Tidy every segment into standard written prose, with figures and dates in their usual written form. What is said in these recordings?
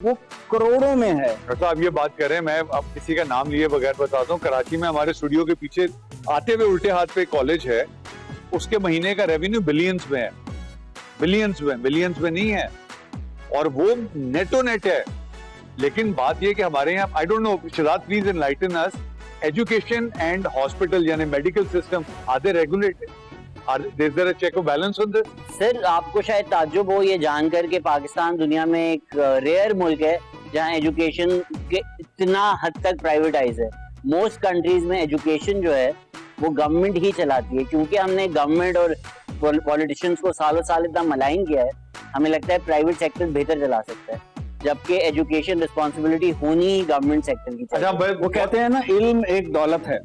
वो करोड़ों में है। तो आप ये बात कर रहे हैं, मैं अब किसी का नाम लिए बगैर बताता हूँ, कराची में हमारे स्टूडियो के पीछे आते हुए उल्टे हाथ पे कॉलेज है, उसके महीने का रेवेन्यू बिलियंस में है, बिलियंस में नहीं है, और वो नेटो नेट है। लेकिन बात ये कि हमारे यहाँ, I don't know, Shahzad please enlighten us, education and hospital यानी medical system, are they regulated? Is there a check or balance on this? Sir, आपको शायद ताज्जुब हो ये जानकर के पाकिस्तान दुनिया में एक रेयर मुल्क है जहां एजुकेशन के इतना हद तक प्राइवेटाइज है। मोस्ट कंट्रीज में एजुकेशन जो है वो गवर्नमेंट ही चलाती है, क्योंकि हमने गवर्नमेंट और पॉलिटिशियंस को सालों साल इतना मलाइन किया है, हमें लगता है प्राइवेट सेक्टर बेहतर चला सकता है, जबकि एजुकेशन रिस्पॉन्सिबिलिटी होनी ही गवर्नमेंट सेक्टर की चाहिए। वो कहते हैं ना, इल्म एक दौलत है।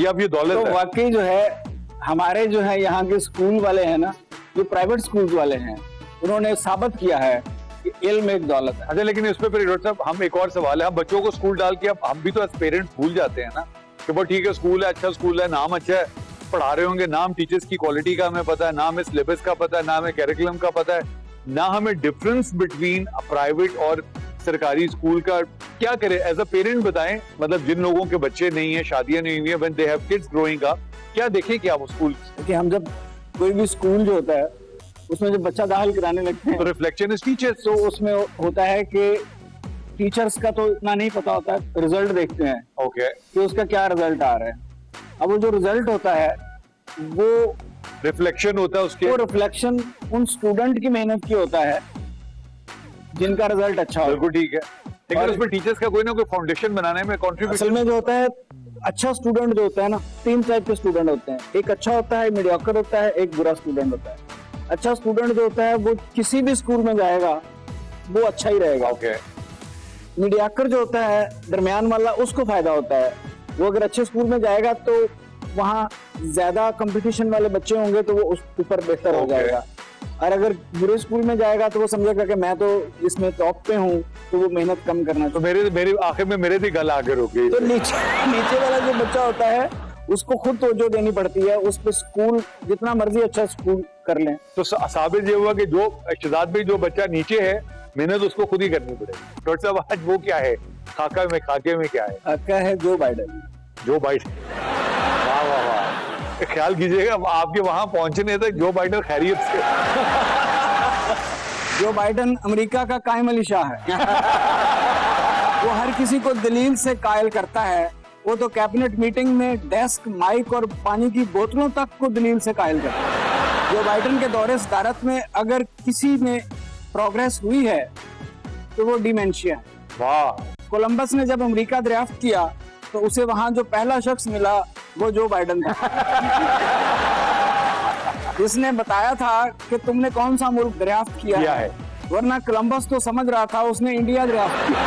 अब ये दौलत तो वाकई जो है हमारे जो है यहाँ के स्कूल वाले हैं ना, जो प्राइवेट स्कूल वाले हैं, उन्होंने साबित किया है कि इल्म एक दौलत है। अच्छा, लेकिन इस पे फिर डॉक्टर साहब हम एक और सवाल है, हम बच्चों को स्कूल डाल के अब हम भी तो एज पेरेंट्स भूल जाते हैं ना कि वो ठीक है, स्कूल है, अच्छा स्कूल है, नाम अच्छा है, पढ़ा रहे होंगे, नाम टीचर्स की क्वालिटी का हमें पता है, ना हमें सिलेबस का पता है, ना हमें कैरिकुलम का पता है, ना हमें डिफरेंस बिटवीन प्राइवेट और सरकारी स्कूल का। क्या करें एज अ पेरेंट, बताएं, मतलब जिन लोगों के बच्चे नहीं है, शादियां नहीं हुई है, when they have kids growing up, क्या देखें क्या वो स्कूल? कि हम जब कोई भी स्कूल जो होता है उसमें जब बच्चा दाखिल कराने लगते हैं तो रिफ्लेक्शन इज टीचर्स, तो उसमें होता है कि टीचर्स का तो इतना नहीं पता होता है, रिजल्ट देखते हैं ओके, कि उसका क्या रिजल्ट आ रहा है। अब वो जो रिजल्ट होता है वो रिफ्लेक्शन होता है उसके, वो रिफ्लेक्शन उन स्टूडेंट की मेहनत की होता है जिनका रिजल्ट अच्छा हो। बिल्कुल ठीक है, लेकिन उसमें टीचर्स का कोई ना कोई फाउंडेशन बनाने में असल कंट्रीब्यूशन। में जो होता है, अच्छा स्टूडेंट जो होता है ना, तीन टाइप के स्टूडेंट होते हैं, एक अच्छा होता है, मीडियोकर होता है, एक बुरा स्टूडेंट होता है। अच्छा स्टूडेंट जो होता है वो किसी भी स्कूल में जाएगा वो अच्छा ही रहेगा। ओके, मीडियोकर जो होता है, दरमियान वाला, उसको फायदा होता है। वो अगर अच्छे स्कूल में जाएगा तो वहाँ ज्यादा कंपटीशन वाले बच्चे होंगे तो वो उस ऊपर बेहतर हो जाएगा, और अगर बुरे स्कूल में जाएगा तो वो समझेगा कि मैं तो इसमें टॉप पे हूँ, तो वो मेहनत कम करना। तो मेरे आखिर में मेरे भी गल आगे रुक गई। तो नीचे वाला जो बच्चा होता है उसको खुद तवज्जो देनी पड़ती है, उस पे स्कूल जितना मर्जी अच्छा स्कूल कर लें। तो साबित ये हुआ कि जो शहजाद भाई जो बच्चा नीचे है, मेहनत उसको खुद ही करनी पड़ेगी। डॉक्टर साहब, आज वो क्या है खाके में क्या है? खाका है जो बाइडेन। वाह वाह वाह, ख्याल कीजिएगा आपके वहां पहुंचने तक जो बाइडेन खैरियत से। जो बाइडेन अमेरिका का कायम अली शाह है। वो हर किसी को दलील से कायल करता है, वो तो कैबिनेट मीटिंग में डेस्क, माइक और पानी की बोतलों तक को दलील से कायल करता है। जो बाइडेन के दौरे सदारत में अगर किसी में प्रोग्रेस हुई है तो वो डिमेंशिया है। वाह। कोलंबस ने जब अमेरिका दरियाफ्त किया तो उसे वहां जो पहला शख्स मिला वो जो बाइडेन था। जिसने बताया था कि तुमने कौन सा मुल्क दरियाफ्त किया है, वरना कोलंबस तो समझ रहा था उसने इंडिया दरियाफ्त किया।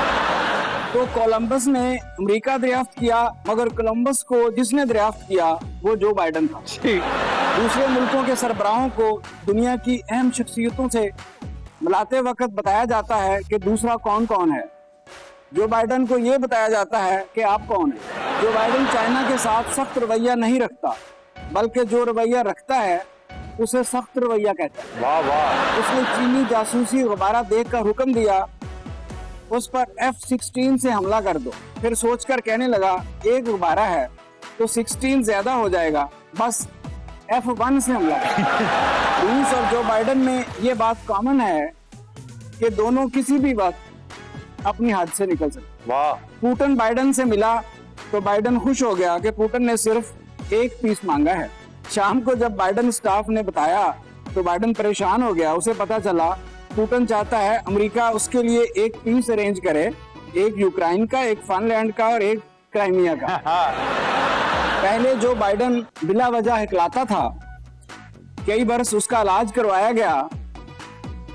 तो कोलंबस ने अमेरिका दरियाफ्त किया, मगर कोलंबस को जिसने दरियाफ्त किया वो जो बाइडेन था। दूसरे मुल्कों के सरबराहों को दुनिया की अहम शख्सियतों से मिलाते वक्त बताया जाता है कि दूसरा कौन कौन है। जो बाइडेन को ये बताया जाता है कि आप कौन है। जो बाइडेन चाइना के साथ सख्त रवैया नहीं रखता, बल्कि जो रवैया रखता है उसे सख्त रवैया कहता है। वाह वाह। उसने चीनी जासूसी गुब्बारा देखकर हुक्म दिया उस पर F-16 से हमला कर दो। फिर सोचकर कहने लगा एक गुब्बारा है तो 16 ज्यादा हो जाएगा, बस F-1 से हमला कर। रूस और जो बाइडेन में ये बात कॉमन है कि दोनों किसी भी वक्त अपनी हद से निकल सकते। वाह। पुतिन बाइडेन से मिला तो बाइडेन खुश हो गया कि पुतिन ने सिर्फ एक पीस मांगा है। शाम को जब बाइडेन स्टाफ ने बताया तो बाइडेन परेशान हो गया। उसे पता चला पुतिन चाहता है अमेरिका उसके लिए एक पीस अरेंज करे, एक यूक्रेन का, एक फिनलैंड का और एक क्राइमिया का। पहले जो बाइडेन बिला वजह हिकलाता था, कई बरस उसका इलाज करवाया गया।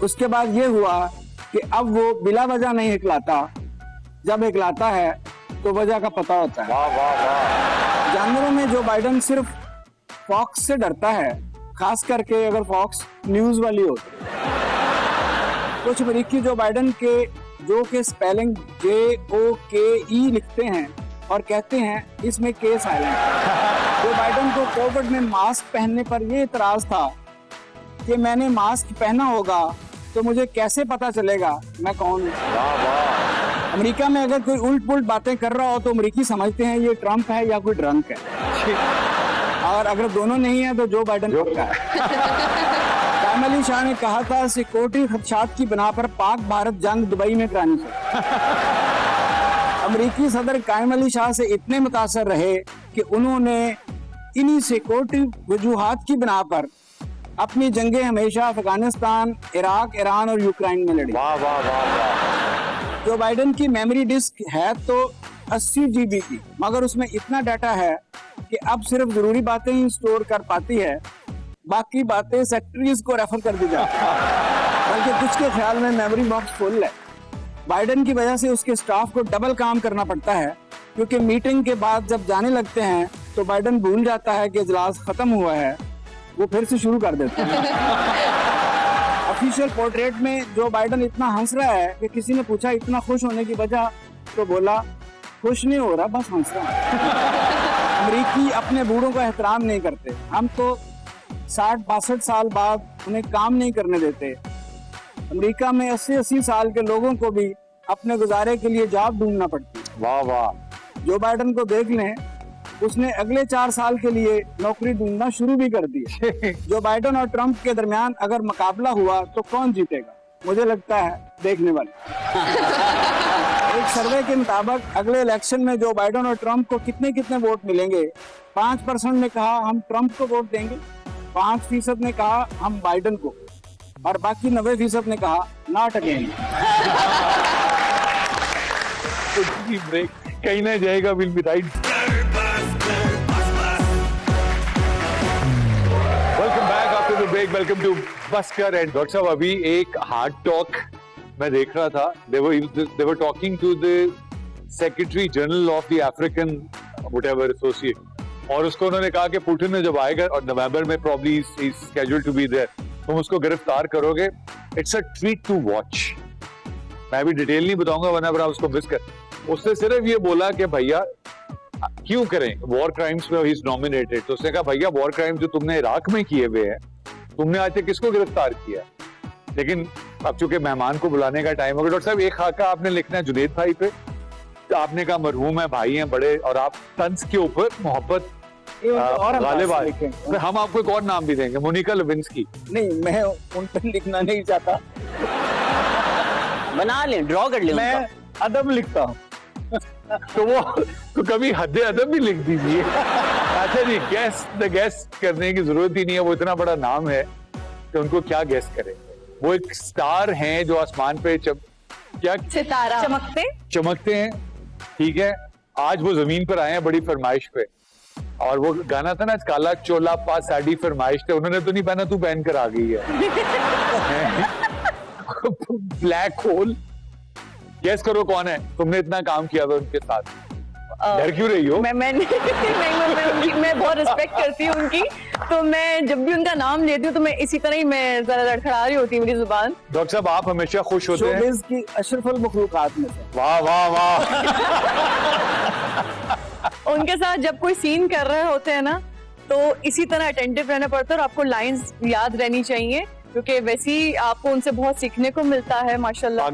उसके बाद ये हुआ कि अब वो बिला वजह नहीं हिकलाता, जब हिकलाता है तो वजह का पता होता है। वाह वाह वाह। जानवरों में जो बाइडेन सिर्फ फॉक्स से डरता है, खास करके अगर फॉक्स न्यूज वाली हो। कुछ अमेरिकी जो बाइडेन के स्पेलिंग JOKE लिखते हैं और कहते हैं इसमें के साइलेंट। जो बाइडेन को कोविड में मास्क पहनने पर यह इतराज था कि मैंने मास्क पहना होगा तो मुझे कैसे पता चलेगा मैं कौन हूँ? वाह वाह। अमेरिका में अगर कोई उल्ट पुल्ट बातें कर रहा हो तो अमेरिकी समझते हैं ये ट्रम्प है या कोई ड्रंक है, और अगर दोनों नहीं है तो जो बाइडन पक्का है। कायम अली शाह ने कहा था सिक्योरिटी खदशात की बिना पर पाक भारत जंग दुबई में करानी चाहिए। अमेरिकी सदर कायम अली शाह से इतने मुतासर रहे कि उन्होंने इन्हीं सिक्योरिटी वजूहात की बिना पर अपनी जंगें हमेशा अफगानिस्तान, इराक, ईरान और यूक्रेन में लड़ी। वाह वाह वाह वाह। जो बाइडन की मेमोरी डिस्क है तो 80 GB की, मगर उसमें इतना डाटा है कि अब सिर्फ जरूरी बातें ही स्टोर कर पाती है, बाकी बातें सेक्रेटरीज को रेफर कर दी जाती है। बल्कि कुछ के ख्याल में मेमोरी बॉक्स फुल है। बाइडन की वजह से उसके स्टाफ को डबल काम करना पड़ता है, क्योंकि मीटिंग के बाद जब जाने लगते हैं तो बाइडन भूल जाता है कि इजलास खत्म हुआ है, वो फिर से शुरू कर देते हैं। ऑफिशियल पोर्ट्रेट में जो बाइडन इतना हंस रहा है कि किसी ने पूछा इतना खुश होने की वजह, तो बोला खुश नहीं हो रहा, बस हंस रहा है। अमेरिकी अपने बूढ़ों का एहतराम नहीं करते। हम तो 60-62 साल बाद उन्हें काम नहीं करने देते। अमेरिका में 80-80 साल के लोगों को भी अपने गुजारे के लिए जॉब ढूंढना पड़ती है। वाह वाह। जो बाइडन को देख लें, उसने अगले 4 साल के लिए नौकरी ढूंढना शुरू भी कर दी है। जो बाइडन और ट्रंप के दरमियान अगर मुकाबला हुआ तो कौन जीतेगा? मुझे लगता है देखने वाले। एक सर्वे के मुताबिक अगले इलेक्शन में जो बाइडन और ट्रंप को कितने कितने वोट मिलेंगे, 5% ने कहा हम ट्रंप को वोट देंगे, 5% ने कहा हम बाइडन को, और बाकी 90% ने कहा नॉट अगेन। ब्रेक कहीं ना जाएगा, will be right. Welcome back after the break, welcome to बस्कर। एंड डॉक्टर साहब, अभी एक हार्ड टॉक मैं देख रहा था, they were talking to the Secretary General of the African whatever associate, और उसको उन्होंने कहा कि पुतिन ने जब आएगा और नवंबर में probably he's scheduled to be there, तुम उसको गिरफ्तार करोगे, it's a treat to watch। मैं भी डिटेल नहीं बताऊंगा वरना आप उसको मिस कर। उसने सिर्फ ये बोला कि भैया क्यों करें, वॉर क्राइम्स में ही इज नॉमिनेटेड, तो उसने कहा भैया वॉर क्राइम जो तुमने इराक में किए हुए हैं, तुमने आज तक किसको गिरफ्तार किया? लेकिन अब चूंकि मेहमान को बुलाने का टाइम हो गया, डॉक्टर साहब एक खाका आपने लिखना है जुनैद भाई पे, तो आपने कहा मरहूम है, भाई हैं बड़े, और आप तंज के ऊपर मोहब्बत गालिब आ, तो हम आपको एक और नाम भी देंगे, मोनिका लेविंस्की। नहीं, मैं उन पर लिखना नहीं चाहता। बना ले, ड्रॉ कर ले। मैं अदब लिखता हूँ। तो वो तो कभी हद अदब भी लिख दीजिए। अच्छा जी, गैस करने की जरूरत ही नहीं है, वो इतना बड़ा नाम है कि उनको क्या गैस करें। वो एक स्टार हैं जो आसमान पे क्या सितारा चमकते हैं, ठीक है। आज वो जमीन पर आए हैं बड़ी फरमाइश पे, और वो गाना था ना काला चोला पा साड़ी फरमाइश थे, उन्होंने तो नहीं पहना, तू पहन कर आ गई है। ब्लैक होल, गैस करो कौन है? तुमने इतना काम किया था उनके साथ, डर क्यों रही हो? मैं बहुत रिस्पेक्ट करती हूँ उनकी, तो मैं जब भी उनका नाम लेती हूँ तो मैं इसी तरह ही मैं जरा लड़खड़ा रही होती है मेरी जुबान। डॉक्टर साहब, आप हमेशा खुश होते हैं शोबिज़ की अशरफुल मखलूकात में से। वाह वाह वाह। उनके साथ जब कोई सीन कर रहे होते हैं ना, तो इसी तरह अटेंटिव रहना पड़ता है, और आपको लाइंस याद रहनी चाहिए, क्योंकि वैसे ही आपको उनसे बहुत सीखने को मिलता है माशाल्लाह।